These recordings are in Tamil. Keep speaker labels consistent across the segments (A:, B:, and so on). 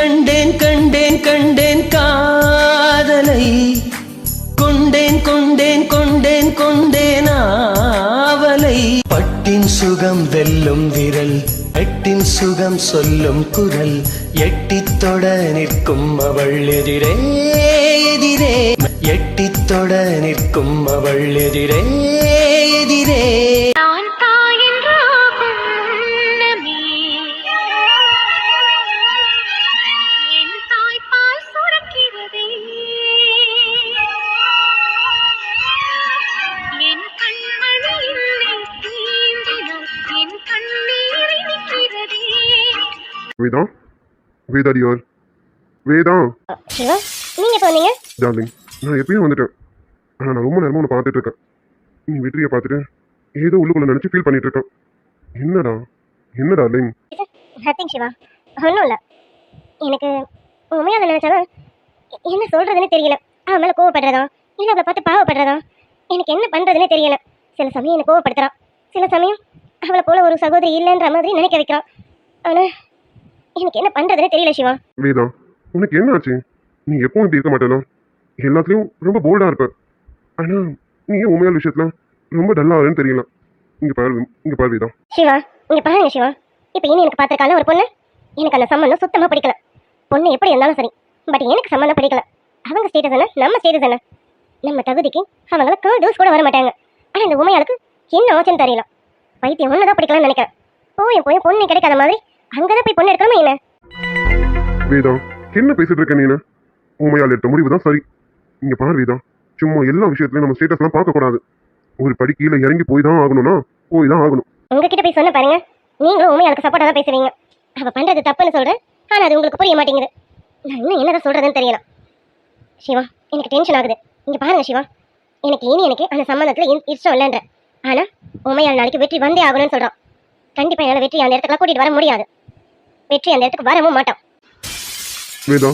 A: கண்டேன் கண்டேன் கண்டேன் காதலை கொண்டேன் கொண்டேன் கொண்டேன் கொண்டேன் ஆவலை பட்டின் சுகம் வெல்லும் விரல் எட்டின் சுகம் சொல்லும் குரல் எட்டித் தொட நிற்கும் அவள் எதிரே எதிரே எட்டித் தொட நிற்கும் அவள் எதிரே எதிரே
B: வேதா வேதா டியர் வேதா
C: சிவா நீங்க போனீங்க
B: டார்லிங் நான் எப்பயும் வந்துட்டேன் ஆனால் நான் ரொம்ப நேரமாக உன்னை பார்த்துட்டு இருக்கேன் நீ வெற்றியை பார்த்துட்டு ஏதோ உள்ளுக்குள்ள நினச்சி ஃபீல் பண்ணிட்டு இருக்கேன் என்னடா என்ன டார்லிங்
C: நத்திங் சிவா ஒன்றும் இல்லை எனக்கு உண்மையாக நினச்சாலும் என்ன சொல்கிறதுனே தெரியல அவன் மேலே கோவப்படுறதா இல்லை அவளை பார்த்து பாவப்படுறதா எனக்கு என்ன பண்ணுறதுனே தெரியல சில சமயம் என்னை கோவப்படுத்துகிறான் சில சமயம் அவளை போல ஒரு சகோதரி இல்லைன்ற மாதிரி நினைக்க வைக்கிறான் ஆனால் எனக்கு என்ன பண்ணுறதுனே தெரியல சிவா
B: வேதா உனக்கு என்ன ஆச்சு நீ எப்பவும் இப்படி இருக்க மாட்டேனா எல்லாத்துலேயும் ரொம்ப போல்டாக இருப்ப ஆனால் நீ ஏன் உண்மையான விஷயத்தில் ரொம்ப டல்லாகுன்னு தெரியல இங்கே பாரு வேதா
C: சிவா இங்கே பாருங்க சிவா இப்போ இனி எனக்கு பார்த்துருக்கான ஒரு பொண்ணு எனக்கு அந்த சம்மந்தம் சுத்தமாக பிடிக்கல பொண்ணு எப்படி இருந்தாலும் சரி பட் எனக்கு சம்மந்தம் பிடிக்கல அவங்க ஸ்டேட்டஸ் என்ன நம்ம ஸ்டேட்டஸ் என்ன நம்ம தகுதிக்கு அவங்கள கால் டோஸ் கூட வர மாட்டாங்க ஆனால் இந்த உண்மையாளுக்கு என்ன ஆச்சுன்னு தெரியல பைத்தியம் ஒன்று தான் பிடிக்கலாம்னு நினைக்கிறேன் போய் பொண்ணு கிடைக்காத மாதிரி அங்கே தான் போய் பொண்ணு எடுக்கணுமா என்ன
B: வேதா என்ன பேசிட்டு இருக்க நீ உண்மையால் எடுத்த முடிவு தான் சரி இங்கே பாரு வேதா சும்மா எல்லா விஷயத்துலையும் நம்ம ஸ்டேட்டஸ்லாம் பார்க்கக்கூடாது ஒரு படி கீழே இறங்கி போய் தான் ஆகணும்னா போய் தான் ஆகணும்
C: உங்ககிட்ட போய் சொன்ன பாருங்க நீங்களும் உண்மையாளுக்கு சப்போர்ட்டாக தான் பேசுவீங்க அவள் பண்ணுறது தப்புன்னு சொல்கிறேன் ஆனால் அது உங்களுக்கு புரிய மாட்டேங்குது நான் இன்னும் என்னதான் சொல்கிறதுன்னு தெரியல சிவா எனக்கு டென்ஷன் ஆகுது இங்கே பாருங்க சிவா எனக்கு அந்த சம்மந்தத்தில் இஷ்டம் இல்லைன்ற ஆனால் உண்மையால் நாளைக்கு வெற்றி வந்தே ஆகணும்னு சொல்கிறான் கண்டிப்பாக என்னால் வெற்றி அந்த இடத்துக்குலாம் கூட்டிகிட்டு வர முடியாது வெற்றி அந்த இடத்துக்கு வரவும் மாட்டான்
B: வேதா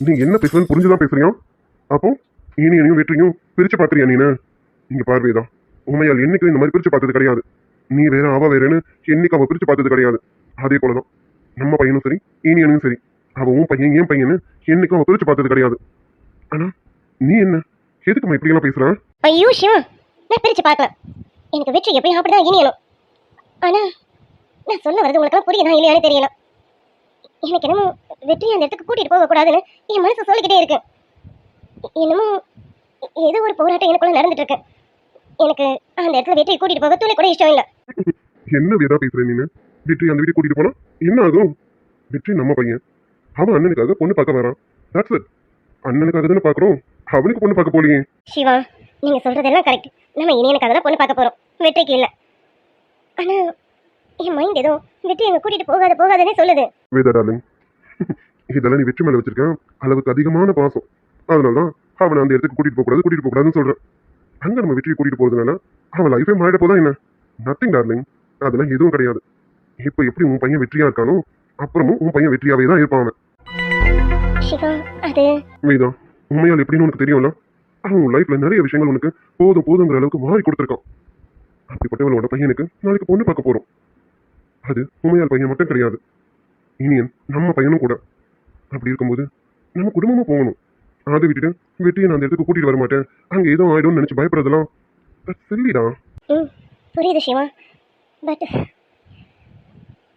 B: நீ என்ன பேசுறன்னு புரிஞ்சுதான் பேசுறியா அப்போ இனியனையும் வெற்றியும் பிரிச்சு பாக்குறியா நீ இங்க பாரு வேதா உண்மையால் என்னைக்கும் இந்த மாதிரி பிரிச்சு பார்த்தது கிடையாது நீ வேற அவ வேறன்னு என்னைக்கு அவ பிரிச்சு பார்த்தது கிடையாது அதே போலதான் நம்ம பையனும் சரி இனியனும் சரி அவன் பையன் ஏன் பையனு என்னைக்கும் அவ பிரிச்சு பார்த்தது கிடையாது ஆனா நீ என்ன எதுக்குமா இப்படி எல்லாம் பேசுற
C: ஐயோ சிவா நான் பிரிச்சு பார்க்கல எனக்கு வெற்றி எப்படி அப்படிதான் இனியனும் ஆனா நான் சொல்ல வரது உங்களுக்கு புரியுதா இல்லையானே தெரியல எனக்கு என்னமோ வெற்றி அந்த இடத்துக்கு கூட்டிட்டு போகக்கூடாதுன்னு என் மனசு சொல்லிக்கிட்டே இருக்கு என்னமோ ஏதோ ஒரு போராட்டம் எனக்குள்ள நடந்துட்டு இருக்கு எனக்கு அந்த இடத்துல வெற்றியை கூட்டிட்டு போக துளி கூட இஷ்டம் இல்லை
B: என்ன வேதா பேசுற நீ வெற்றி அந்த வீட்டுக்கு கூட்டிட்டு போனா என்ன ஆகும் வெற்றி நம்ம பையன் அவன் அண்ணனுக்காக பொண்ணு பார்க்க வரான் தட்ஸ் இட் அண்ணனுக்காக தானே பாக்குறோம் அவனுக்கு பொண்ணு பார்க்க போலியே
C: சிவா நீங்க சொல்றதெல்லாம் கரெக்ட் நம்ம இனியனுக்காக தான் பொண்ணு பார்க்க போறோம் வெற்றிக்கு இல்லை ஆனா என் மைண்ட் ஏதோ வெற்றி எங்க கூட்டிட்டு போகாதே சொல்லுது
B: வேதா டார்லிங் இதெல்லாம் நீ வெற்றி மேல வச்சிருக்க அளவுக்கு அதிகமான பாசம் அதனாலதான் அவனை அந்த இடத்துக்கு கூட்டிட்டு போக கூடாதுன்னு சொல்றேன் அங்க நம்ம வெற்றியை கூட்டிட்டு போறதுனால அவன் லைஃபே மாறிட போதா என்ன நத்திங் டார்லிங் அதெல்லாம் எதுவும் கிடையாது இப்ப எப்படி உன் பையன் வெற்றியா இருக்கானோ அப்புறமும் உன் பையன் வெற்றியாவே தான் இருப்பான் அவன் வேதா உண்மையால் எப்படின்னு உனக்கு தெரியும்ல அவன் உன் லைஃப்ல நிறைய விஷயங்கள் உனக்கு போதுங்கிற அளவுக்கு மாறி கொடுத்துருக்கான் அப்படிப்பட்டவளோட பையனுக்கு நாளைக்கு பொண்ணு பார்க்க போறோம் அது உண்மையால் பையன் மட்டும் கிடையாது இனியன் நம்ம பையனும் கூட அப்படி இருக்கும்போது நம்ம குடும்பமும் போகணும் அதை விட்டுட்டு வெற்றியை நான் அந்த இடத்துக்கு கூட்டிட்டு வர மாட்டேன் அங்க ஏதோ ஆயிடும்னு நினைச்சு பயப்படுறதெல்லாம் சில்லிடா
C: புரியுது சிவா பட்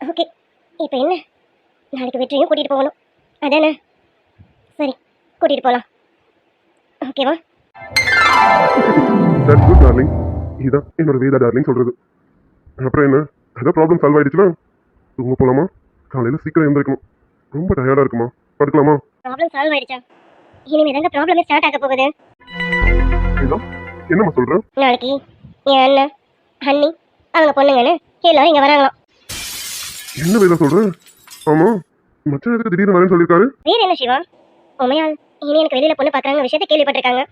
C: ஓகே இப்போ என்ன நாளைக்கு வெற்றியும் கூட்டிட்டு போகணும் அதானே சரி கூட்டிட்டு போகலாம் ஓகேவா
B: தட்ஸ் குட் டார்லிங் இதான் என்னோட வேதா டார்லிங் சொல்றது அப்புறம் என்ன அதான் ப்ராப்ளம் சால்வ் ஆயிடுச்சுன்னா தூங்க போலாமா காலையில சீக்கிரம் எழுந்திருக்கணும் ரொம்ப டயர்டா இருக்குமா படுக்கலாமா
C: ப்ராப்ளம் சால்வ் ஆயிடுச்சா இனிமே தாங்க ப்ராப்ளமே ஸ்டார்ட் ஆக போகுது
B: என்னம்மா சொல்ற
C: நாளைக்கு என் அண்ணன் அண்ணி அவங்க பொண்ணுங்கன்னு எல்லாரும் இங்க வராங்களாம்
B: என்ன வேதா சொல்ற ஆமா மச்சான் எதுக்கு திடீர்னு வரேன்னு சொல்லியிருக்காரு
C: வேற என்ன சிவா உமையால் இனி எனக்கு வெளியில பொண்ணு பாக்குறாங்க விஷயத்தை கேள்விப்பட்டிருக்காங்க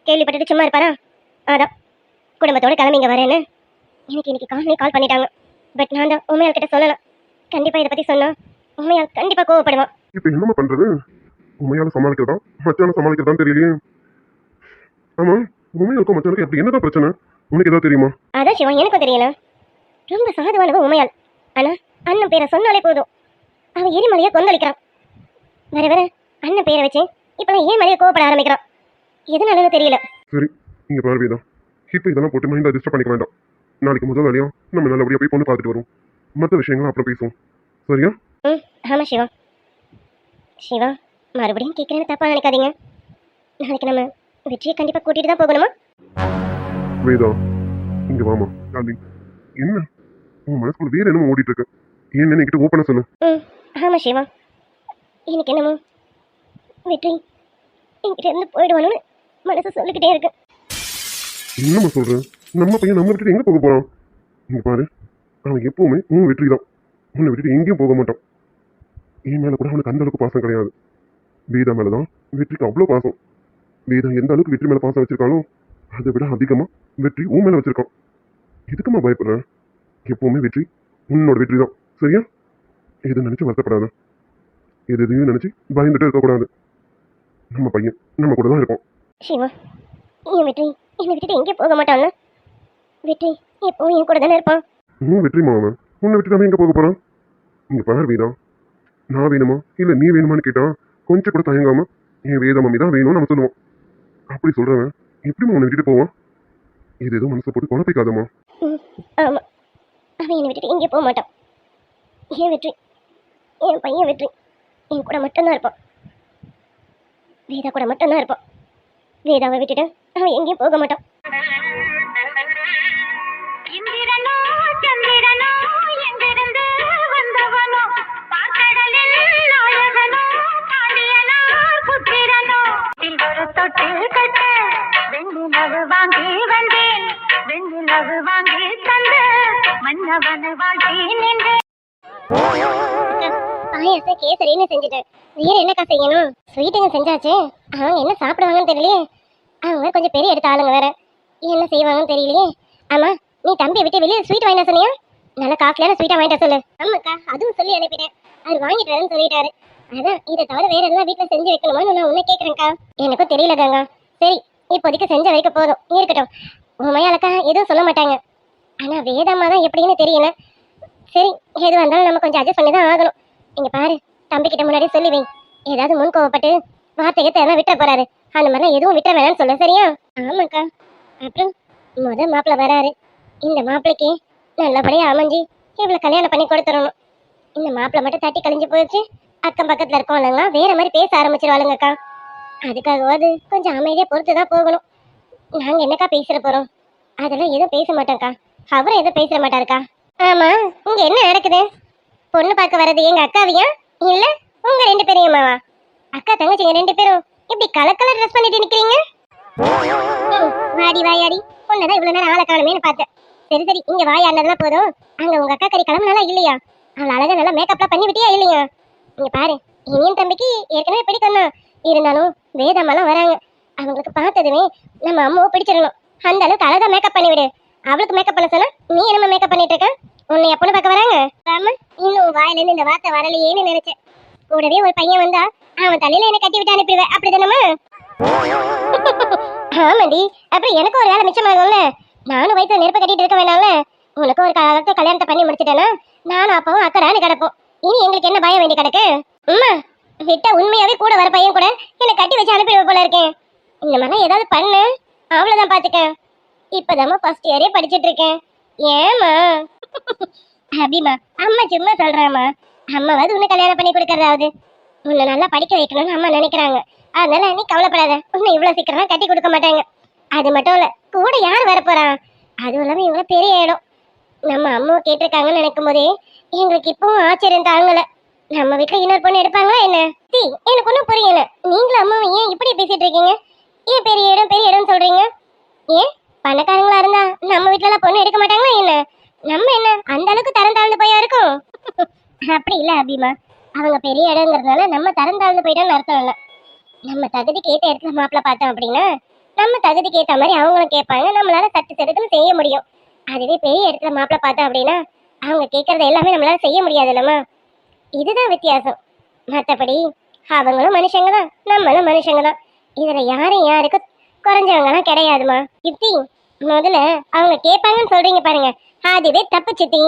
C: கேள்விப்பட்டுட்டு சும்மா இருப்பாரா அதான் குடும்பத்தோட கிளம்பி இங்க வரேன்னு எனக்கு இன்னைக்கு கால் பண்ணிட்டாங்க பட் நான் தான் உமையால் கிட்ட சொல்லலாம் கண்டிப்பா இதை பத்தி சொன்னா உமையால் கண்டிப்பா கோவப்படுவான்
B: இப்ப என்னம்மா பண்றது உண்மையால சமாளிக்கிறதா மச்சான சமாளிக்கிறதான்னு தெரியலையே ஆமா உண்மையாளுக்கும் மச்சானுக்கும் எப்படி என்னதான் பிரச்சனை உனக்கு ஏதாவது தெரியுமா
C: அதான் சிவா எனக்கும் தெரியல ரொம்ப சாதுவானவ உமையால் ஆனா அண்ணன் பேரை சொன்னாலே போதும் அவன் எரிமலையை கொந்தளிக்கிறான் வர வர அண்ணன் பேரை வச்சு இப்பெல்லாம் ஏன் மதிய கோவப்பட ஆரம்பிக்கிறான், எதுனாலும் தெரியல.
B: சரி இங்க பாரு வேதா, இப்போ இதெல்லாம் போட்டு மைண்டை டிஸ்டர்ப் பண்ணிக்க வேண்டாம். நாளைக்கு முதல் வேலையா நம்ம நல்லபடியா போய் பொண்ணு பார்த்துட்டு வரும். மற்ற விஷயங்களும் அப்புறம் பேசுவோம், சரியா?
C: ம் ஆமாம் சிவா. சிவா மறுபடியும் கேட்குறேன்னு தப்பாக நினைக்காதீங்க. நாளைக்கு நம்ம வெற்றியை கண்டிப்பாக கூட்டிகிட்டு தான் போகணுமா?
B: வேதா இங்க வாமா டார்லிங். என்ன உன் மனசுக்குள்ள வேற என்னமோ ஓடிட்டு இருக்கு, ஏன்னு என்கிட்ட ஓப்பனா சொல்லு.
C: ம் ஆமாம் சிவா, எனக்கு என்னமோ வெற்றி என்கிட்ட இருந்து போயிடுவானு மனசு சொல்லிக்கிட்டே இருக்கு.
B: என்னம்மா சொல்ற? நம்ம பையன் நம்ம விட்டுட்டு எங்க போக போறான்? இங்க பாரு, அவன் எப்பவுமே உன் வெற்றி தான், உன்னை விட்டுட்டு எங்கேயும் போக மாட்டான். என் மேல கூட அவனுக்கு அந்த அளவுக்கு பாசம் கிடையாது. வேதா மேலதான் வெற்றிக்கு அவ்வளோ பாசம். வேதா எந்த அளவுக்கு வெற்றி மேல பாசம் வச்சிருக்காலும் அதை விட அதிகமா வெற்றி உன் மேல வச்சிருக்கான். எதுக்குமா பயப்படுறேன்? எப்பவுமே வெற்றி உன்னோட வெற்றி தான், சரியா? எதை நினைச்சு வருத்தப்படாத, எதையும் நினைச்சு பயந்துட்டு இருக்கக்கூடாது. நம்ம பையன் நம்ம கூட தான் இருப்போம்.
C: சிவா என் வெற்றி என்னை விட்டுட்டு எங்கேயும் போக மாட்டான்ல. வெற்றி எப்பவும் என் கூட தானே இருப்பான்.
B: உன் வெற்றி மாவன் உன்னை விட்டுட்டு அவன் எங்க போக போறான்? இங்க பாரு வேதா, நான் வேணுமா இல்ல நீ வேணுமான்னு கேட்டா கொஞ்சம் கூட தயங்காம என் வேத மம்மி தான் வேணும்னு நம்ம சொல்லுவோம். அப்படி சொல்றவன் எப்படிமா உன்னை விட்டுட்டு போவான்? இது ஏதோ மனசை போட்டு குழப்பிக்காதம்மா.
C: ம் ஆமாம், அவன் என்னை விட்டுட்டு எங்கேயும் போக மாட்டான். என் வெற்றி என் பையன் வெற்றி என் கூட மட்டும்தான் இருப்பான். வேதா கூட மட்டும்தான் இருப்பான். வேதாவை விட்டுட்டு அவன் எங்கேயும் போக மாட்டான்.
D: இந்திரனோ சந்திரனோ எங்கிருந்து வந்தவனோ, பார்க்கடலில் நாயகனோ பாண்டியனோ புத்திரனோ, ஒரு தொட்டில் கட்ட வெண்ணிலவு வாங்கி வந்தேன், வெண்ணிலவு வாங்கி தந்து மன்னவனை வாழ்த்தி நின்றேன்.
C: பாயாசம் கேசரின்னு செஞ்சுட்டேன், வேற என்னக்கா செய்யணும்? ஸ்வீட்டுங்க செஞ்சாச்சு, அவங்க என்ன சாப்பிடுவாங்கன்னு தெரியலையே. அவங்க கொஞ்சம் பெரிய எடுத்த ஆளுங்க வேற, என்ன செய்வாங்கன்னு தெரியலையே. ஆமா நீ தம்பியை விட்டு வெளியே ஸ்வீட் வாங்கிட்ட சொன்னியா? நல்லா காஸ்ட்லியான ஸ்வீட்டா வாங்கிட்ட சொல்லு. ஆமாக்கா அதுவும் சொல்லி அனுப்பிட்டேன், அது வாங்கிட்டு வரேன்னு சொல்லிட்டாரு. அதான் இதை தவிர வேற எதுவும் வீட்டில் செஞ்சு வைக்கணுமான்னு நான் உன்னை கேட்குறேன்க்கா. எனக்கும் தெரியல கங்கா. சரி இப்போதைக்கு செஞ்ச வைக்க போதும், இருக்கட்டும். உண்மையாலக்கா எதுவும் சொல்ல மாட்டாங்க, ஆனா வேதாம்மா தான் எப்படின்னு தெரியல. சரி எது வந்தாலும் நம்ம கொஞ்சம் அட்ஜஸ்ட் பண்ணி தான் ஆகணும். இங்க பாரு, தம்பிக்கிட்ட முன்னாடி சொல்லி வை, ஏதாவது முன் கோவப்பட்டு வார்த்தையை எல்லாம் விட்டுற போறாரு, அந்த மாதிரிலாம் எதுவும் விட்டுற வேணாம்னு சொல்ல, சரியா? ஆமாக்கா. அப்புறம் முதல் மாப்பிள்ளை வராரு, இந்த மாப்பிள்ளைக்கு நல்லபடியா அமைஞ்சு இவ்வளவு கல்யாணம் பண்ணி கொடுத்துடணும். இந்த மாப்பிள்ளை மட்டும் தட்டி கழிஞ்சு போயிடுச்சு, அக்கம் பக்கத்துல இருக்கவங்க வேற மாதிரி பேச ஆரம்பிச்சிருவாளுங்கக்கா. அதுக்காகவாது கொஞ்சம் அமைதியா பொறுத்து தான் போகணும். நாங்க என்னக்கா பேசுற போறோம்? அதெல்லாம் எதுவும் பேச மாட்டோம்க்கா, அவரும் எதுவும் பேச மாட்டாருக்கா. ஆமா இங்க என்ன நடக்குது? பொண்ணு பார்க்க வர்றது எங்க அக்காவையா இல்ல உங்க ரெண்டு பேரையுமாவா? அக்கா தங்கச்சிங்க ரெண்டு பேரும் இப்படி கலர் கலர் ட்ரெஸ் பண்ணிட்டு நிக்கிறீங்க. வாடி வாயாடி, பொண்ணுதான் இவ்வளவு நேரம் ஆளை காணுமேனு பார்த்தேன். சரி சரி இங்க வாயாடுனதுலாம் போதும், அங்க உங்க அக்கா கறி கிளம்புனாலா இல்லையா? அவளை அழகா நல்லா மேக்கப்லாம் பண்ணி விட்டியா இல்லையா? இங்க பாரு, இனியும் தம்பிக்கு ஏற்கனவே பிடிக்கும் தான், இருந்தாலும் வேதாமெல்லாம் வராங்க, அவங்களுக்கு பார்த்ததுமே நம்ம அம்மாவை பிடிச்சிடணும். அந்த அளவுக்கு அழகா மேக்கப் பண்ணி விடு. அவளுக்கு மேக்கப் பண்ண சொன்னா நீ என்ன மேக்கப் பண்ணிட்டு இருக்க? உன்னை எப்பொண்ணு பார்க்க வராங்க? ஆமா இன்னும் வாயில இருந்து இந்த வார்த்தை வரலையேன்னு நினைச்சேன். கூடவே ஒரு பையன் வந்தா அவன் தலையில என்ன கட்டி விட்டு அனுப்பிடுவேன், அப்படிதானமா? ஆமாடி, அப்புறம் எனக்கு ஒரு வேலை மிச்சமாகும்ல. நானும் வயிற்று நெருப்பு கட்டிட்டு இருக்க வேணாம்ல. உனக்கு ஒரு காலத்தை கல்யாணத்தை பண்ணி முடிச்சிட்டேன்னா நானும் அப்பாவும் அக்கடான்னு கிடப்போம். இனி எங்களுக்கு என்ன பயம் வேண்டி கிடக்கு? அம்மா விட்டா உண்மையாவே கூட வர பையன் கூட என்னை கட்டி வச்சு அனுப்பிடுவ போல இருக்கேன். இந்த மாதிரிலாம் ஏதாவது பண்ணு, அவ்வளவுதான் பாத்துக்க. இப்பதாம்மா ஃபர்ஸ்ட் இயரே படிச்சுட்டு இருக்கேன். ஏமா அபிமா, அம்மா சும்மா சொல்றேம்மா. அம்மாவாவது உன்னை கல்யாணம் பண்ணி கொடுக்கறதாவது, உன்னை நல்லா படிக்க வைக்கணும்னு அம்மா நினைக்கிறாங்க. அதனால நீ கவலைப்படாத, உன்னை இவ்வளவு சீக்கிரமா கட்டி கொடுக்க மாட்டாங்க. அது மட்டும் இல்ல, கூட யார் வரப்போறா? அதுவும் இல்லாம இவங்க பெரிய இடம். நம்ம அம்மா கேட்டிருக்காங்கன்னு நினைக்கும் போதே எங்களுக்கு இப்பவும் ஆச்சரியம் தாங்கல. நம்ம வீட்டுல இன்னொரு பொண்ணு எடுப்பாங்களா என்ன? எனக்கு ஒன்றும் புரியல, நீங்களும் அம்மாவும் ஏன் இப்படி பேசிட்டு இருக்கீங்க? ஏன் பெரிய இடம் பெரிய இடம்னு சொல்றீங்க? ஏன் பணக்காரங்களா இருந்தா நம்ம வீட்டுல எல்லாம் பொண்ணு எடுக்க மாட்டாங்களா என்ன? நம்ம என்ன அந்த அளவுக்கு தரம் தாழ்ந்து போயா இருக்கும்? அப்படி இல்ல அபிமா, அவங்க பெரிய இடங்கிறதுனால நம்ம தரம் தாழ்ந்து போயிட்டோம்னு அர்த்தம் இல்லை. நம்ம தகுதிக்கு ஏற்ற இடத்துல மாப்பிள்ள பார்த்தோம் அப்படின்னா நம்ம தகுதிக்கு ஏற்ற மாதிரி அவங்களும் கேட்பாங்க, நம்மளால சட்டு சட்டுன்னு செய்ய முடியும். அதுவே பெரிய இடத்துல மாப்பிள்ள பார்த்தோம் அப்படின்னா அவங்க கேட்கறத எல்லாமே நம்மளால செய்ய முடியாது இல்லம்மா. இதுதான் வித்தியாசம். மற்றபடி அவங்களும் மனுஷங்க தான், நம்மளும் மனுஷங்க தான். இதுல யாரும் யாருக்கும் குறைஞ்சவங்கலாம் கிடையாதுமா. சித்தி முதல்ல அவங்க கேட்பாங்கன்னு சொல்றீங்க பாருங்க, அதுவே தப்பு சித்தி.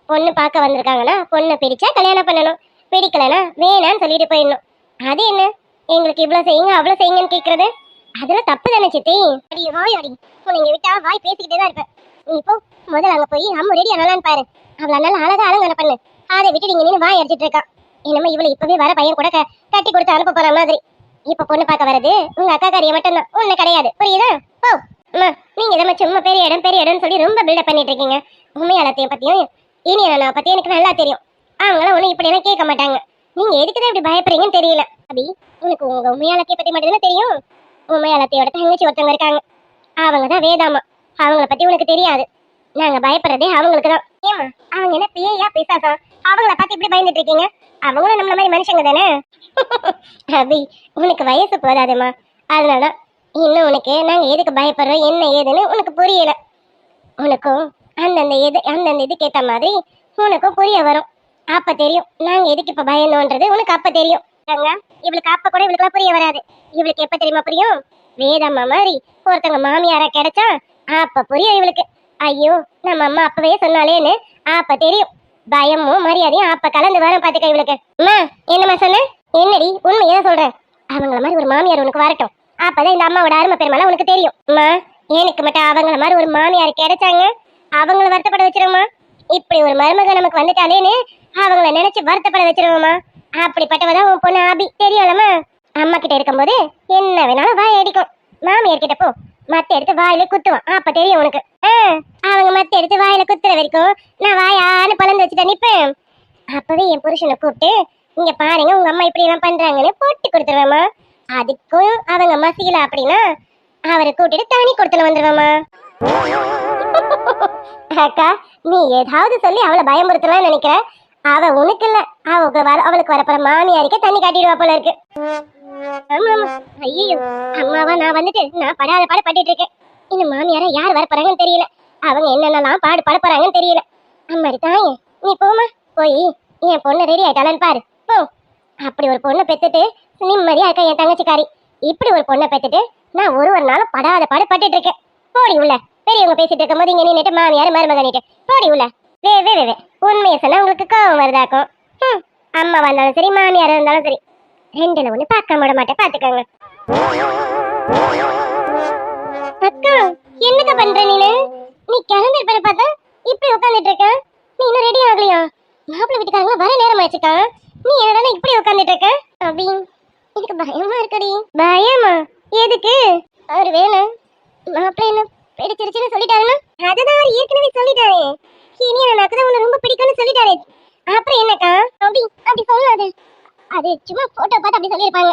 C: பொண்ணு பார்க்க வந்திருக்காங்கன்னா பொண்ணை பிடிச்சா கல்யாணம் பண்ணணும், பிடிக்கலனா வேணான்னு சொல்லிட்டு போயிடணும். அது என்ன எங்களுக்கு இவ்வளவு செய்யுங்க அவ்வளவு செய்யுங்கன்னு கேக்குறது அதெல்லாம் தப்பு தானே சித்தி. அடி வாய் அடி உன்னை இங்க விட்டா வாய் பேசிக்கிட்டே தான் இருப்பேன். நீ இப்போ முதல்ல அங்க போய் அம்மா ரெடி ஆனாலான்னு பாரு. அவளை நல்லா அழகா அலங்காரம் பண்ணு. அதை விட்டு நீங்க நின்று வாய் அடிச்சிட்டு இருக்கா. என்னமோ இவளை இப்பவே வர பையன் கூட கட்டி கொடுத்து அனுப்ப போற மாதிரி. இப்ப பொண்ணு பார்க்க வர்றது உங்க அக்கா காரிய மட்டும்தான், ஒண்ணு கிடையாது. புரியுதா? போ அம்மா. நீங்க இதை சும்மா பெரிய இடம்னு சொல்லி ரொம்ப பில்டப் பண்ணிட்டு இருக்கீங்க. உண்மையாளத்தையும் பத்தியும் இனி என்ன பத்தி எனக்கு நல்லா தெரியும். அவங்களாம் ஒண்ணு இப்படி எல்லாம் கேட்க மாட்டாங்க. நீங்க எதுக்குதான் இப்படி பயப்படுறீங்கன்னு தெரியல. அபி, உனக்கு உங்க உண்மையாளத்தைய பத்தி மட்டும்தான் தெரியும். உண்மையாளத்தையோட தங்கச்சி ஒருத்தவங்க இருக்காங்க, அவங்கதான் வேதாமா. அவங்கள பத்தி உனக்கு தெரியாது. நாங்க பயப்படுறதே அவங்களுக்கு தான். ஏமா அவங்க என்ன பேயா பேசாதா? அவங்கள பார்த்து இப்படி பயந்துட்டு இருக்கீங்க? அவங்களும் நம்மள மாதிரி மனுஷங்க தானே. அபி, உனக்கு வயசு போதாதுமா, அதனாலதான் இன்னும் உனக்கு நாங்க எதுக்கு பயப்படுறோம் என்ன ஏதுன்னு உனக்கு புரியல. உனக்கும் அந்தந்த இதுக்கு ஏத்த மாதிரி உனக்கும் புரிய வரும். அப்ப தெரியும் நாங்க எதுக்கு இப்ப பயந்தோன்றது உனக்கு அப்ப தெரியும். இவளுக்கு அப்ப கூட இவளுக்கு புரிய வராது. இவளுக்கு எப்ப தெரியுமா புரியும்? வேதம்மா மாதிரி ஒருத்தவங்க மாமியாரா கிடைச்சா அப்ப புரியும் இவளுக்கு. ஐயோ நம்ம அம்மா அப்பவே சொன்னாலேன்னு அப்ப தெரியும். பயமும் மரியாதையும் அப்ப கலந்து வரும் பாத்துக்க இவளுக்கு. அம்மா என்னம்மா சொன்ன? என்னடி உண்மையா சொல்றேன். அவங்கள மாதிரி ஒரு மாமியார் உனக்கு வரட்டும், அப்பதான் இந்த அம்மாவோட அருமை பெருமைலாம் உனக்கு தெரியும். அம்மா எனக்கு மட்டும் அவங்கள மாதிரி ஒரு மாமியார் கிடைச்சாங்க அவங்கள வருத்தப்பட வச்சிருவோமா? இப்படி ஒரு மருமக நமக்கு வந்துட்டாலேன்னு அவங்கள நினைச்சு வருத்தப்பட வச்சிருவோமா? அப்படிப்பட்டவதான் உன் பொண்ணு ஆபி, தெரியும்லம்மா. அம்மா கிட்ட இருக்கும்போது என்ன வேணாலும் வாய் அடிக்கும். மாமியார் கிட்ட போ, மத்த எடுத்து வாயில குத்துவான். அப்ப தெரியும் உனக்கு. அவங்க மத்த எடுத்து வாயில குத்துற வரைக்கும் நான் வாயான்னு பழந்து வச்சுட்டா நிப்பேன். அப்பவே என் புருஷனை கூப்பிட்டு இங்க பாருங்க உங்க அம்மா இப்படி எல்லாம் பண்றாங்கன்னு போட்டு கொடுத்துருவேம்மா. அதுக்கும் அவங்க மசியல அப்படின்னா அவரை கூட்டிட்டு தனி கொடுத்துல வந்துருவாமா. அக்கா, நீ ஏதாவது சொல்லி அவளை பயமுறுத்தலாம் நினைக்கிற. அவ உனக்கு இல்ல, அவளுக்கு வரப்போற மாமியாருக்கே தண்ணி காட்டிடுவா போல இருக்கு. ஐயோ அம்மாவா நான் வந்துட்டு நான் படாத பட்டுட்டு இருக்கேன். இந்த மாமியாரா யார் வரப்போறாங்கன்னு தெரியல, அவங்க என்னென்னலாம் பாட போறாங்கன்னு தெரியல. அம்மாடி தாயே, நீ போமா, போய் என் பொண்ணு ரெடி ஆயிட்டாளான்னு பாரு போ. அப்படி ஒரு பொண்ணை பெத்துட்டு நிம்மதியா இருக்கா என் தங்கச்சிக்காரி. இப்படி ஒரு பொண்ணை பெத்துட்டு நான் ஒரு நாளும் படாத பட்டுட்டு இருக்கேன். போடி உள்ள. பெரியவங்க பேசிட்டு இருக்கும் போது இங்க நின்னுட்டு மாமியார் மருமகனிட்டு போடி உள்ள. வே உண்மையை சொன்னா உங்களுக்கு கோவம் வருதாக்கும். அம்மா வந்தாலும் சரி மாமியார் இருந்தாலும் சரி ரெண்டுல ஒண்ணு பார்க்க விட மாட்டேன், பாத்துக்கோங்க. அக்கா என்னக்கா பண்ற நீனு? நீ கிளம்பிருப்ப பார்த்தா இப்படி உட்காந்துட்டு இருக்க. நீ இன்னும் ரெடி ஆகலையா? மாப்பிள்ளை வீட்டுக்காரங்க வர நேரம் ஆயிடுச்சுக்கா. நீ என்னடா இப்படி உட்காந்துட்டு இருக்க? அபி, எனக்கு பயமா இருக்கடி. பயமா? எதுக்கு? அவரு வேணும் மாப்பிள்ளை என்ன பிடிச்சிருச்சுன்னு சொல்லிட்டாருன்னா அதுதான் அவர் ஏற்கனவே சொல்லிட்டாரே. இனி எனக்கு தான் உன்னை ரொம்ப பிடிக்கும்னு சொல்லிட்டாரே. அப்புறம் என்னக்கா? அப்படி சொல்லாது. அது சும்மா போட்டோ பார்த்து அப்படி சொல்லியிருப்பாங்க.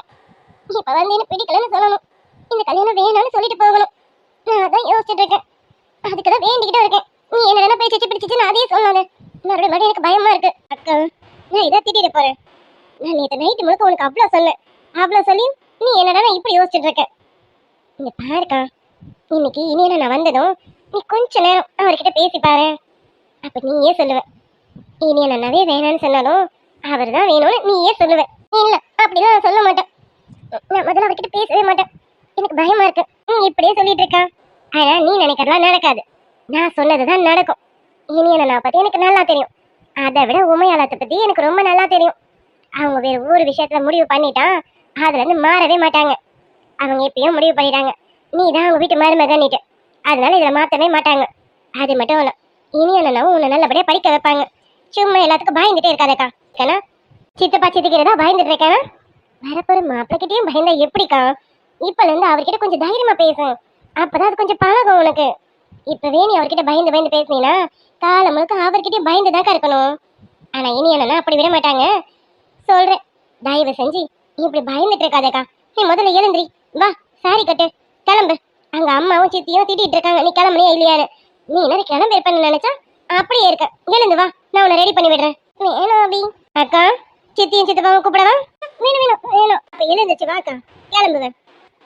C: இப்ப வந்து என்ன பிடிக்கலன்னு சொல்லணும். இந்த கல்யாணம் வேணும்னு சொல்லிட்டு போகணும். நான் அதான் யோசிச்சுட்டு இருக்கேன். அதுக்குதான் வேண்டிக்கிட்டே இருக்கேன். நீ என்ன பேச்சு பிடிச்சிச்சுன்னு அதே சொல்லாது. மறுபடியும் எனக்கு பயமா இருக்கு. அக்கா, நான் இதை திட்டிட்டு போறேன். நான் நேற்று நைட்டு முழுக்க உனக்கு அவ்வளோ சொன்னேன். அவ்வளோ சொல்லி நீ என்னடா இப்படி யோசிச்சுட்டு இருக்க? இங்க பாருக்கா, இன்னைக்கு இனியனை நான் வந்ததும் நீ கொஞ்ச நேரம் அவர்கிட்ட பேசி பாரு. அப்ப நீயே சொல்லுவ. இனியன் அண்ணாவே வேணான்னு சொன்னாலும் அவர் தான் வேணும்னு நீயே சொல்லுவ. இல்ல அப்படிதான் நான் சொல்ல மாட்டேன். நான் முதல்ல அவர்கிட்ட பேசவே மாட்டேன். எனக்கு பயமா இருக்கு. நீ இப்படியே சொல்லிட்டு இருக்கா. ஆனா நீ நினைக்கிறதெல்லாம் நடக்காது. நான் சொன்னதுதான் நடக்கும். இனியனை நான் பத்தி எனக்கு நல்லா தெரியும். அதை விட உமையாளத்தை பத்தி எனக்கு ரொம்ப நல்லா தெரியும். அவங்க வேற ஒரு விஷயத்துல முடிவு பண்ணிட்டா அதுல இருந்து மாறவே மாட்டாங்க. அவங்க எப்பயும் முடிவு பண்ணிட்டாங்க நீ தான் அவங்க வீட்டு மருமகன்னிட்டு. அதனால இதுல மாத்தவே மாட்டாங்க. அது மட்டும் இல்ல, இனி அண்ணனாவும் உன்னை நல்லபடியா படிக்க வைப்பாங்க. சும்மா எல்லாத்துக்கும் பயந்துட்டே இருக்காதக்கா. ஏன்னா சித்தப்பா சித்திக்கிறதா பயந்துட்டு இருக்கேன். வரப்போற மாப்பிள்ளைகிட்டயும் பயந்தா எப்படிக்கா? இப்பல இருந்து அவர்கிட்ட கொஞ்சம் தைரியமா பேசும். அப்பதான் அது கொஞ்சம் பழகும் உனக்கு. இப்பவே நீ அவர்கிட்ட பயந்து பேசுனீங்கன்னா காலம் முழுக்க அவர்கிட்டயும் பயந்துதாக்கா இருக்கணும். ஆனா இனி அண்ணனா அப்படி விட மாட்டாங்க. சொல்றேன், தயவு செஞ்சு நீ இப்படி பயந்துட்டு இருக்காதக்கா. நீ முதல்ல எழுந்திரி, வா சாரி கட்டு, கிளம்பு. அங்க அம்மாவும் சித்தியும் திட்டிட்டு இருக்காங்க நீ கிளம்புனியா இல்லையான்னு. நீ என்ன கிளம்பி இருப்பேன்னு நினைச்சா அப்படியே இருக்க. எழுந்து வா, நான் உன்னை ரெடி பண்ணி விடுறேன். வேணும் அபி. அக்கா, சித்தியும் சித்தப்பாவும் கூப்பிடவா? வேணும். அப்ப எழுந்துச்சு வாக்கா, கிளம்புவேன்.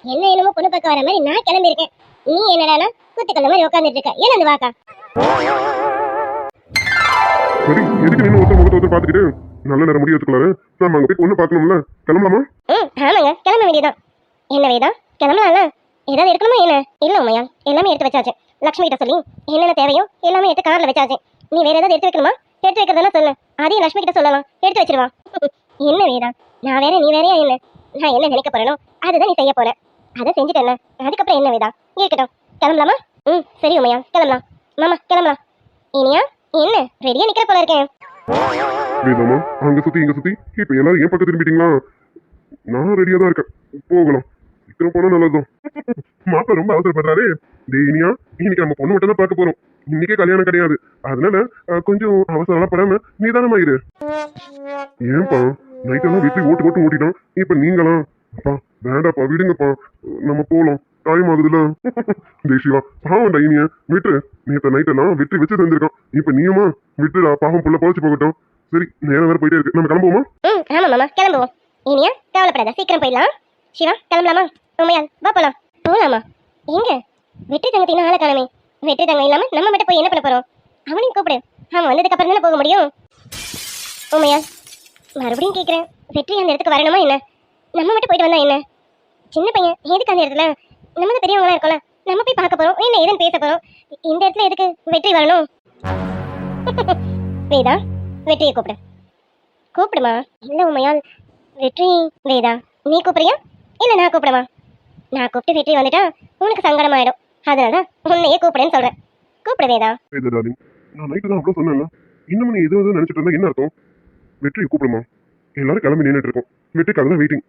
C: என்ன என்னமோ பொண்ணு பக்கம் வர மாதிரி நான் கிளம்பி இருக்கேன். நீ என்னடானா குத்துக்கல்ல மாதிரி உட்காந்துட்டு இருக்க. எழுந்து வாக்கா.
B: சரி, எதுக்கு நின்று ஒருத்தர் பாத்துக்கிட்டு நல்ல நேரம் முடியறதுக்குள்ளாரு நம்ம அங்க போய் பொண்ணு பாக்கணும்ல, கிளம்பலாமா?
C: ஆமாங்க, கிளம்ப வேண்டியதான். என்ன வேதா, கிளம்பலாம்ல? ஏதாவது இருக்கணுமா என்ன? இல்ல உமையா, எல்லாமே எடுத்து வச்சாச்சு. லட்சுமி கிட்ட சொல்லி என்னென்ன தேவையோ எல்லாமே எடுத்து கார்ல வச்சாச்சு. நீ வேற ஏதாவது எடுத்து வைக்கணுமா? எடுத்து வைக்கிறதுனா சொல்லு, அதையும் லட்சுமி கிட்ட சொல்லலாம், எடுத்து வச்சிருவா. என்ன வேதா, நான் வேற நீ வேறையா என்ன? நான் என்ன நினைக்க போறேனோ அதுதான் நீ செய்ய போற. அதை செஞ்சுட்டு என்ன அதுக்கப்புறம் என்ன வேதா? இருக்கட்டும், கிளம்பலாமா? சரி உமையா, கிளம்பலாம். மாமா கிளம்பலாம். இனியா என்ன ரெடியா நிக்கிற போல இருக்கேன்.
B: வேதாமா, அங்க சுத்தி இங்க சுத்தி இப்ப எல்லாரும் ஏன் பக்கம் திரும்பிட்டீங்களா? நான் ரெடியா தான் இருக்கேன், போகலாம். சீக்கிரம் போனா நல்லதுதான். மாப்பிள்ள ரொம்ப அவசரப்படுறாரு. இனியா, இன்னைக்கு நம்ம பொண்ணு மட்டும் தான் பார்க்க போறோம். இன்னைக்கே கல்யாணம் கிடையாது. அதனால கொஞ்சம் அவசரம் படாம நிதானமா இரு. ஏன்பா நைட்டெல்லாம் வீட்டுல ஓட்டு ஓட்டு ஓட்டிட்டோம், இப்ப நீங்களாம்? அப்பா வேண்டாப்பா, விடுங்கப்பா, நம்ம போலாம், டைம் ஆகுதுல. தேசிவா பாவம்டா இனிய விட்டு. நேற்று நைட்டெல்லாம் வெற்றி வச்சு தந்திருக்கான். இப்ப நீயுமா விட்டுடா, பாவம் புள்ள பொழைச்சு போகட்டும். சரி, நேரம் வேற போயிட்டே இருக்கு, நம்ம கிளம்புவோமா?
C: ஆமா மாமா கிளம்புவோம். இனியா கவலைப்படாத, சீக்கிரம் போயிடலாம். சிவா கிளம்பலாமா? உமையால் வா போலாம். போலாமா? எங்க வெற்றி தங்கத்தினா ஆளை காணமே. வெற்றி தங்கம் இல்லாம நம்ம மட்டும் போய் என்ன பண்ண போறோம்? அவனையும் கூப்பிடு, அவன் வந்ததுக்கு அப்புறம் தானே போக முடியும். உமையால் மறுபடியும் கேட்கிறேன், வெற்றி அந்த இடத்துக்கு வரணுமா என்ன? நம்ம மட்டும் போயிட்டு வந்தா என்ன? சின்ன பையன் எதுக்கு அந்த இடத்துல? நம்ம தான் பெரியவங்களா இருக்கோம்ல, நம்ம போய் பார்க்க போறோம், என்ன ஏதுன்னு பேச போறோம். இந்த இடத்துல எதுக்கு வெற்றி வரணும்? வேதா வெற்றியை கூப்பிடு. கூப்பிடுமா? இல்ல உமையால் வெற்றி. வேதா நீ கூப்பிடுறியா இல்ல நான் கூப்பிடுமா? நான் கூப்பிட்டு வெற்றி வந்துட்டா உனக்கு சங்கடம் ஆயிடும். அதனாலதான் உன்னையே கூப்பிடுன்னு சொல்றேன். கூப்பிடு வேதா.
B: டார்லிங், நான் நைட்டு தான் அவ்வளவு சொன்னேன்ல, இன்னும் நீ எது நினைச்சிட்டு இருந்தா என்ன அர்த்தம்? வெற்றியை கூப்பிடுமா? எல்லாரும் கிளம்பி நின்றுட்டு இருக்கோம், வெற்றிக்காக தான் வெயிட்டிங்.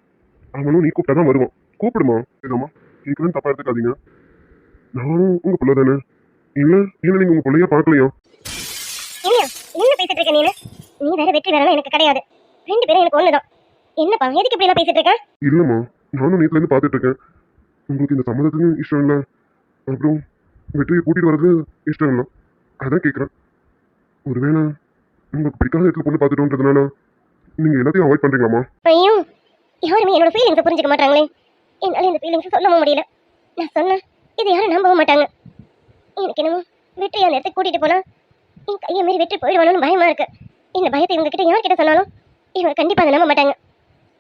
B: அவனும் நீ கூப்பிட்டாதான் வருவான். கூப்பிடுமா? வேதாமா, கேட்கலன்னு தப்பா எடுத்துக்காதீங்க. நானும் உங்க பிள்ளை தானே. இல்ல இல்ல நீங்க உங்க பிள்ளையா பார்க்கலையா?
C: இல்லையா என்ன பேசிட்டு இருக்க நீ? நீ வேற வெற்றி வேறனா எனக்கு கிடையாது. ரெண்டு பேரும் எனக்கு ஒண்ணுதான். என்னப்பா எதுக்கு இப்படி எல்லாம் பேசிட்டு இருக்க?
B: இல்லம்மா, நானும் நேத்துல இருந்து பாத்துட்டு இருக்கேன். உங்களுக்கு இந்த சம்மதத்துக்கு இஷ்டம் இல்ல, அப்புறம் வெற்றியை கூட்டிட்டு வர்றது இஷ்டம் இல்லை. அதான் கேட்குறேன். ஒருவேளை உங்களுக்கு பிடிக்காத இடத்துல பொண்ணு பார்த்துட்டோன்றதுனால நீங்க எல்லாத்தையும் அவாய்ட் பண்றீங்களாமா?
C: ஐயோ, யாருமே என்னோட ஃபீலிங்ஸை புரிஞ்சுக்க மாட்டாங்களே. என்னால இந்த ஃபீலிங்ஸை சொல்லவும் முடியல. நான் சொன்னேன் இதை யாரும் நம்பவும் மாட்டாங்க. எனக்கு என்னமோ வெற்றி அந்த இடத்துக்கு கூட்டிட்டு போனா என் கையை மீறி வெற்றி போயிடுவானு பயமா இருக்கு. இந்த பயத்தை இவங்க கிட்ட யார்கிட்ட சொன்னாலும் இவங்க கண்டிப்பா அதை நம்ப மாட்டாங்க.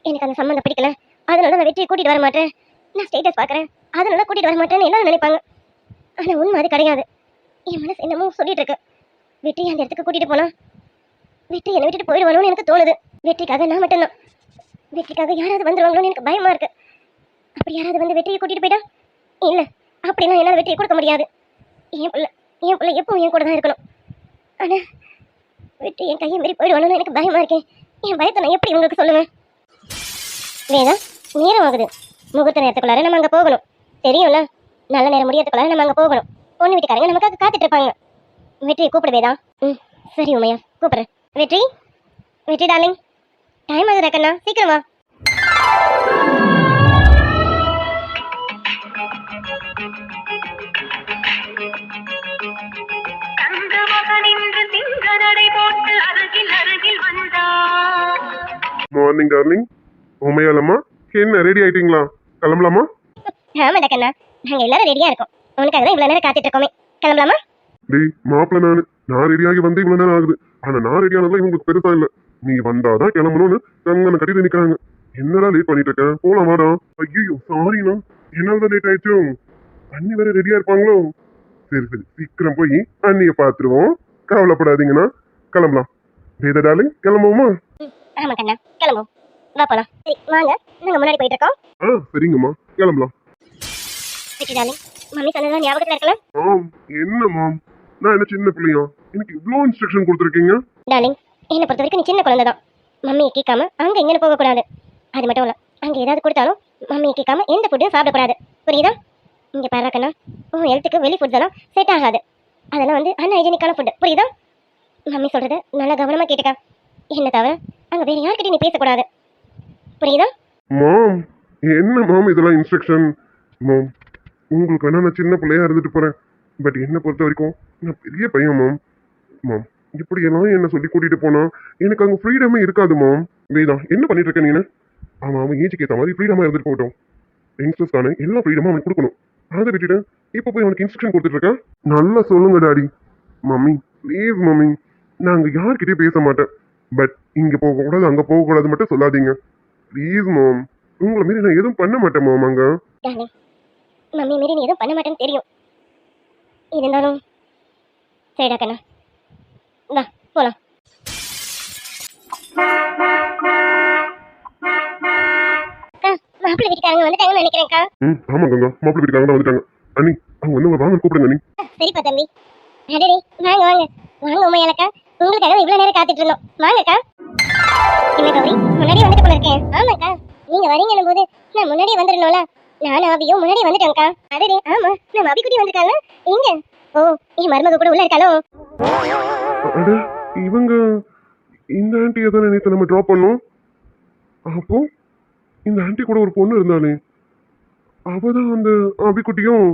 C: எனக்கு அந்த சம்மந்தம் பிடிக்கல, அதனால நான் வெற்றியை கூட்டிட்டு வர மாட்டேன். நான் ஸ்டேட்டஸ் பார்க்குறேன், அதனால கூட்டிட்டு வர மாட்டேன்னு எல்லாரும் நினைப்பாங்க. ஆனா உண்மை அது கிடையாது. என் மனசு என்னமோ சொல்லிட்டு இருக்கு. வெற்றி அந்த இடத்துக்கு கூட்டிட்டு போனா வெற்றி என்னை விட்டுட்டு போயிடுவானோன்னு எனக்கு தோணுது. வெற்றிக்காக நான் மட்டும்தான். வெற்றிக்காக யாராவது வந்துருவாங்களோன்னு எனக்கு பயமா இருக்கு. அப்படி யாராவது வந்து வெற்றியை கூட்டிட்டு போயிட்டா இல்ல, அப்படிலாம் என்னால் வெற்றியை கொடுக்க முடியாது. என் பிள்ளை எப்பவும் என் கூட தான் இருக்கணும். ஆனா வெற்றி என் கையை மீறி போயிடுவானோன்னு எனக்கு பயமா இருக்கேன். என் பயத்தை நான் எப்படி உங்களுக்கு சொல்லுவேன்? வேதா நேரம் ஆகுது. முகூர்த்த நேரத்துக்குள்ளார நம்ம அங்கே போகணும். தெரியும்ல, நல்ல நேரம் முடியறதுக்குள்ளார நம்ம அங்கே போகணும். பொண்ணு வீட்டுக்காரங்க நமக்காக காத்துட்டு இருப்பாங்க. வெற்றியை கூப்பிடு வேதா. சரி உமையா, கூப்பிடுறேன். வெற்றி, வெற்றி டார்லிங், டைம் ஆகுது கண்ணா, சீக்கிரமா.
B: Morning darling. உமையாலம்மா, என்ன ரெடி ஆயிட்டீங்களா? கிளம்பலாமா?
C: ஆமாடா கண்ணா, நாங்க எல்லாரும் ரெடியா இருக்கோம். உனக்காக தான் இவ்வளவு நேரம் காத்துட்டு இருக்கோமே. கிளம்பலாமா?
B: டேய் மாப்பிள்ள, நான் ரெடியாகி வந்து இவ்வளவு நேரம் ஆகுது. ஆனா நான் ரெடி ஆனதுலாம் இவங்களுக்கு பெருசா இல்ல. நீ வந்தாதான் கிளம்பணும்னு கங்கனை கட்டிட்டு நிக்கிறாங்க. என்னடா லேட் பண்ணிட்டு இருக்கேன், போலாம் வாடா. ஐயோ சாரிண்ணா, என்னால்தான் லேட் ஆயிடுச்சோ. அண்ணி வேற ரெடியா இருப்பாங்களோ? சரி சரி, சீக்கிரம் போய் அண்ணிய பாத்துருவோம், கவலைப்படாதீங்கண்ணா. கிளம்பலாம். வேதா டார்லிங், கிளம்புவோமா?
C: ஆமா கண்ணா, கிளம்புவோம். வா போலாம். சரி வாங்க, நாங்க முன்னாடி போயிட்டு இருக்கோம்.
B: சரிங்கம்மா, கிளம்பலாம்.
C: வெற்றி டார்லிங், மம்மி சொன்னதான் ஞாபகத்துல இருக்கல?
B: என்ன மாம், நான் என்ன சின்ன பிள்ளையா? எனக்கு இவ்வளோ இன்ஸ்ட்ரக்ஷன் கொடுத்துருக்கீங்க.
C: டார்லிங், என்னை பொறுத்த வரைக்கும் நீ சின்ன குழந்தை தான். மம்மியை கேட்காம அங்க இங்கன்னு போகக்கூடாது. அது மட்டும் இல்ல, அங்க ஏதாவது கொடுத்தாலும் மம்மியை கேட்காம எந்த ஃபுட்டையும் சாப்பிடக்கூடாது. புரியுதா? இங்க பாரு கண்ணா, உன் ஹெல்த்துக்கு வெளி ஃபுட்ஸ் எல்லாம் செட் ஆகாது. அதெல்லாம் வந்து அன்ஹைஜீனிக்கான ஃபுட். புரியுதா? மம்மி சொல்றது நல்லா கவனமா கேட்டுக்க. என்ன தவிர அங்க வேற யார்கிட்டயும் நீ பேசக்கூடாது. புரியுதா?
B: மாம், என்ன மாம் இதெல்லாம் இன்ஸ்ட்ரக்ஷன்? மாம், உங்களுக்கு வேணா நான் சின்ன பிள்ளையா இருந்துட்டு போறேன். பட் என்னை பொறுத்த வரைக்கும் நான் பெரிய பையன் மாம். மாம், இப்படியெல்லாம் என்ன சொல்லி கூட்டிட்டு போனா எனக்கு அங்க ஃப்ரீடமே இருக்காது மாம். வேதா, என்ன பண்ணிட்டு இருக்க நீனு? அவன் ஏஜுக்கு ஏற்ற மாதிரி ஃப்ரீடமா இருந்துட்டு போகட்டும். யங்ஸ்டர்ஸ்க்கான எல்லா ஃப்ரீடமும் அவனுக்கு கொடுக்கணும். அதை விட்டுட்டு இப்போ போய் அவனுக்கு இன்ஸ்ட்ரக்ஷன் கொடுத்துட்டு இருக்கேன். நல்லா சொல்லுங்க டாடி. மம்மி ப்ளீஸ் மம்மி, நான் அங்கே யார்கிட்டயும் பேச மாட்டேன். பட் இங்க போகக்கூடாது அங்க போகக்கூடாது மட்டும் சொல்லாதீங்க ப்ளீஸ் மாம். உங்களை மீறி நான் எதுவும் பண்ண மாட்டேன் மாம். அங்க
C: டார்லிங், மம்மி மீறி நீ எதுவும் பண்ண மாட்டேன்னு தெரியும். இருந்தாலும் சரிடா கண்ணா, வா போலாம். வீட்டுக்காரங்க வந்துட்டாங்கன்னு நினைக்கிறேன்க்கா.
B: ஆமா கங்கா, மாப்பிள்ளை வீட்டுக்காரங்க தான் வந்துட்டாங்க. அண்ணி அவங்க வந்து உங்களை வாங்க கூப்பிடுங்க அண்ணி.
C: சரிப்பா தம்பி. அடடே வாங்க வாங்க வாங்க உமையாலக்கா, உங்களுக்காக இவ்வளவு நேரம் காத்துட்டு இருந்தோம். வாங்கக்கா. என்ன கௌரி, முன்னாடி வந்துட்டு போல இருக்கேன். ஆமாக்கா, நீங்க வரீங்கன்னும் போது நான் முன்னாடியே வந்துடணும்ல. நானும் அபியும் முன்னாடி வந்துட்டேன்க்கா. அடடே ஆமா, நம்ம அபி குட்டி வந்திருக்காங்க. எங்க? ஓ, என் மருமக கூட உள்ள இருக்காளோ?
B: அட இவங்க இந்த ஆண்டியை தானே நேற்று நம்ம ட்ராப் பண்ணோம். அப்போ இந்த ஆண்டி கூட ஒரு பொண்ணு இருந்தாலே அவதான் அந்த அபிக்குட்டியும்.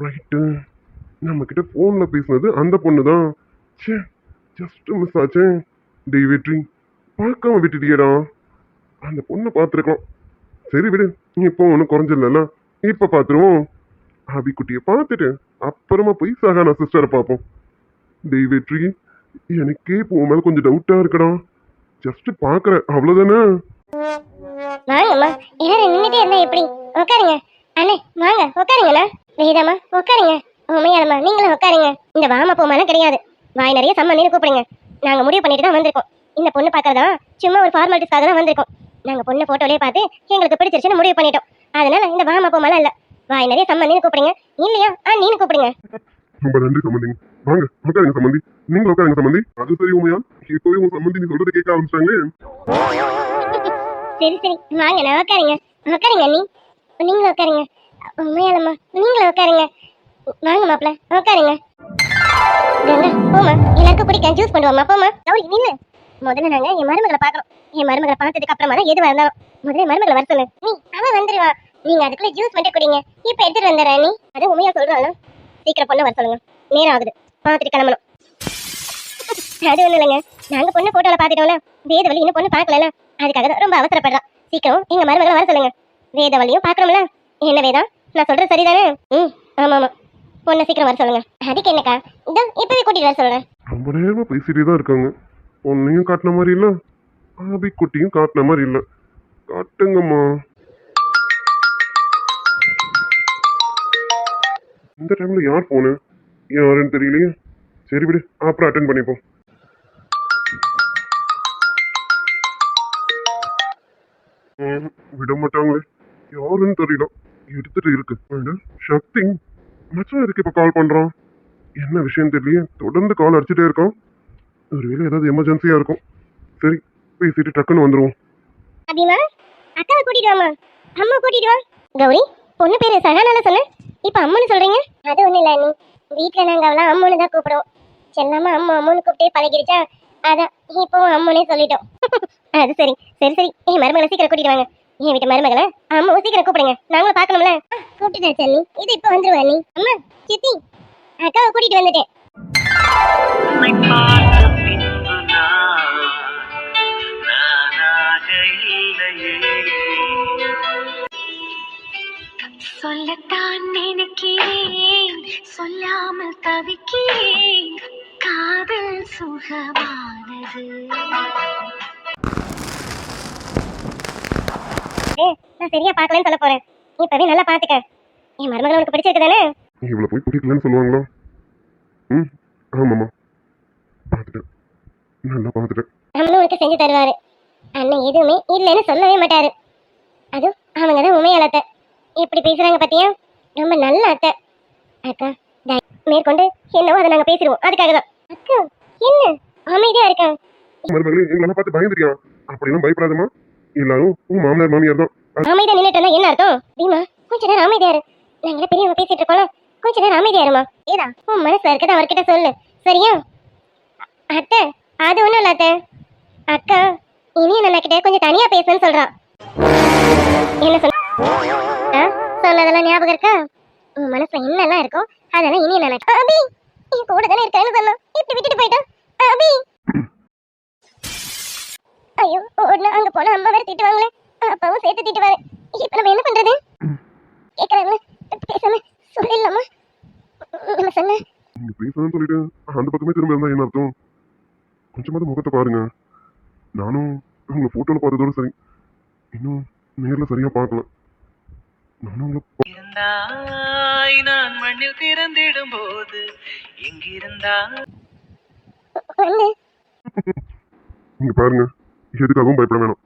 B: ரைட்டு, நம்ம கிட்ட போன்ல பேசுனது அந்த பொண்ணு தான். சே, ஜஸ்ட் மிஸ் ஆச்சே. டேய் வெற்றி, பார்க்காம விட்டுட்டியடா. அந்த பொண்ணை பார்த்துருக்கலாம். சரி விடு, இப்போ ஒன்றும் குறைஞ்சிடல. இப்போ பார்த்துருவோம். அபிக்குட்டியை பார்த்துட்டு அப்புறமா போய் சகானா சிஸ்டரை பார்ப்போம். டேய் வெற்றி, எனக்கே இப்போ மேல கொஞ்சம் டவுட்டா இருக்கடா. ஜஸ்ட் பார்க்குறேன், அவ்வளோதானே.
C: வாங்கம்மா, எல்லாரும் நின்னுட்டே இருந்தா எப்படி? உட்காருங்க. அண்ணே வாங்க உட்காருங்கண்ணா. வேதாம்மா உட்காருங்க. உமையாலம்மா நீங்களும் உட்காருங்க. இந்த வாமா போமாலாம் கிடையாது. வாய் நிறைய சம்மந்தின்னு கூப்பிடுங்க. நாங்க முடிவு பண்ணிட்டு தான் வந்திருக்கோம். இந்த பொண்ணு பார்க்கறதா சும்மா ஒரு ஃபார்மாலிட்டிஸ்க்காக தான் வந்திருக்கோம். நாங்க பொண்ணு போட்டோலயே பார்த்து எங்களுக்கு பிடிச்சிருச்சுன்னு முடிவு பண்ணிட்டோம். அதனால இந்த வாமா போமாலாம் இல்ல. வாய் நிறைய சம்மந்தின்னு கூப்பிடுங்க. இல்லையா நீனு கூப்பிடுங்க.
B: ரொம்ப நன்றி சம்மந்திங்க. வாங்க உட்காருங்க சம்மந்தி. நீங்க உட்காருங்க சம்மந்தி. அது சரி உமையா, இப்போவே உங்க சம்மந்தி நீ சொல்றதை கேட்க ஆரம்பிச்சிட்டாங்களே.
C: சரி சரி வாங்க, நான் உட்காருங்க. உட்காருங்க அண்ணி, நீங்களும் உட்காருங்க. உண்மையாலம்மா நீங்களும் உட்காருங்க. வாங்க மாப்பிள்ள உட்காருங்க. கங்கா போமா, எல்லாருக்கும் பிடிக்கும் ஜூஸ் கொண்டு வாமா. போமா கௌரி நில்லு. முதல்ல நாங்க என் மருமகளை பார்க்கணும். என் மருமகளை பார்த்ததுக்கு அப்புறமா தான் எதுவா இருந்தாலும். முதல்ல மருமகளை வர சொல்லு. நீ அவ வந்துருவா, நீங்க அதுக்குள்ள ஜூஸ் மட்டும் குடிங்க. இப்ப எடுத்துட்டு வந்துடுற நீ. அது உண்மையா சொல்றாளா? சீக்கிரம் பொண்ணு வர சொல்லுங்க, நேரம் ஆகுது. பார்த்துட்டு கிளம்பணும். அது ஒண்ணும் இல்லைங்க, நாங்க பொண்ணு போட்டோல பாத்துட்டோம்ல. வேதவழி இன்னும் பொண்ணு பார்க்கல, அதுக்காக தான் ரொம்ப அவசரப்படுறா. சீக்கிரம் எங்க மருமகளை வர சொல்லுங்க. வேதவழியும் பார்க்கணும்ல. என்ன வேதா, நான் சொல்றது சரிதானே? ஆமா ஆமா, பொண்ணை சீக்கிரம் வர சொல்லுங்க. அதுக்கு என்னக்கா, இதோ இப்பவே கூட்டிட்டு வர சொல்றேன்.
B: ரொம்ப நேரமா பேசிட்டே தான் இருக்காங்க. பொண்ணையும் காட்டின மாதிரி இல்ல, அபிக்குட்டியும் காட்டின மாதிரி இல்ல. காட்டுங்கம்மா. இந்த டைம்ல யார் போனு யாருன்னு தெரியலையே. சரி விடு, அப்புறம் அட்டென்ட் பண்ணிப்போம். விட மாட்டாங்களே, யாருன்னு தெரியல. எடுத்துட்டு இருக்கு சக்தி. மச்சான் இருக்கு இப்ப கால் பண்றான். என்ன விஷயம் தெரியலையே, தொடர்ந்து கால் அடிச்சுட்டே இருக்கான். ஒருவேளை ஏதாவது எமர்ஜென்சியா இருக்கும். சரி பேசிட்டு டக்குன்னு வந்துருவோம்.
C: அபிமா, அக்காவை கூட்டிட்டு வாமா. அம்மா கூட்டிட்டு வா. கௌரி, பொண்ணு பேரு சகானால சொன்ன, இப்ப அம்மான்னு சொல்றீங்க? அது ஒண்ணு இல்ல அண்ணி, வீட்டுல நாங்க அவளா அம்மான்னு தான் கூப்பிடுவோம். செல்லாம அம்மா அம்மான்னு கூப்பிட்டே பழகிடுச்சா, அதான் இப்போ அம்மனே சொல்லிட்டோம். அது சரி சரி சரி, என் மருமகளை சீக்கிரம் கூட்டிட்டு வாங்க. என் வீட்டு மருமகளை அம்மா சீக்கிரம் கூப்பிடுங்க, நாங்களும் பார்க்கணும்ல. கூப்பிட்டுட்டேன் செல்லி, இது இப்போ வந்துருவா நீ. அம்மா சித்தி, அக்காவை கூட்டிட்டு வந்துட்டேன்.
A: உன்னை பார்த்த பின்பு நானாக இல்லையே.
D: சொல்லத்தான் நினைக்கிறேன், சொல்லாமல் தவிக்கிறேன். காதல் சுகமானது.
C: நான் சரியா பார்க்கலன்னு சொல்ல போறேன். இப்பவே நல்லா பாத்துக்க. என் மருமகளை உனக்கு பிடிச்சிருக்கு தானே?
B: இவ்வளவு போய் பிடிக்கலன்னு சொல்லுவாங்களா? ஆமாம்மா, பார்த்துட்டேன், நல்லா பார்த்துட்டேன்.
C: அம்மனும் உனக்கு செஞ்சு தருவாரு. அண்ணன் எதுவுமே இல்லைன்னு சொல்லவே மாட்டாரு. அதுவும் அவங்க தான் உண்மையால அத்தை. எப்படி பேசுறாங்க பாத்தியா? ரொம்ப நல்ல அத்தை. அக்கா மேற்கொண்டு என்னவோ அதை நாங்க பேசிடுவோம். அதுக்காக தான். அக்கா என்ன அமைதியா இருக்கா?
B: மருமகளே, எங்களை பார்த்து பயந்துறியா? அப்படிலாம் பயப்படாதம்மா. எல்லாரும் உன் மாமனார் மாமியார் தான்.
C: அமைதியா நின்னுட்டு இருந்தா என்ன அர்த்தம்? தீமா கொஞ்ச நேரம் அமைதியா இரு. நாங்களே பெரியவங்க பேசிட்டு இருக்கோம்ல, கொஞ்ச நேரம் அமைதியா இருமா. ஏதா உன் மனசுல இருக்கத அவர்கிட்ட சொல்லு, சரியா? அத்தை அது ஒண்ணும் இல்ல அத்தை. அக்கா இனியும் நல்லா கிட்ட கொஞ்சம் தனியா பேசுன்னு சொல்றா. என்ன சொன்ன? சொன்னதெல்லாம் ஞாபகம் இருக்கா? உன் மனசுல என்னெல்லாம் இருக்கும் அதெல்லாம் இனியும் நல்லா. அபி என் கூட தானே இருக்கான்னு சொன்னா, இப்படி விட்டுட்டு போயிட்டா. அபி ஐயோ, உடனே அங்க போனா அம்மா வேற திட்டுவாங்களே, அப்பாவும் சேர்த்து திட்டுவாரு. இப்ப நம்ம என்ன பண்றது? கேக்குறாங்களே, பேசாம சொல்லிடலாமா? நம்ம சொன்ன
B: நீங்க பேசணும்னு சொல்லிட்டு அந்த பக்கமே திரும்ப இருந்தா என்ன அர்த்தம்? கொஞ்சமாவது முகத்தை பாருங்க. நானும் உங்களை போட்டோல பார்த்ததோட சரி, இன்னும் நேர்ல சரியா பார்க்கல. நானும் உங்களை
A: இருந்தாய் நான் மண்ணில் பிறந்திடும் போது எங்கிருந்தா
C: வந்து
B: இங்க பாருங்க, எதுக்காகவும் பயப்பட வேணாம்.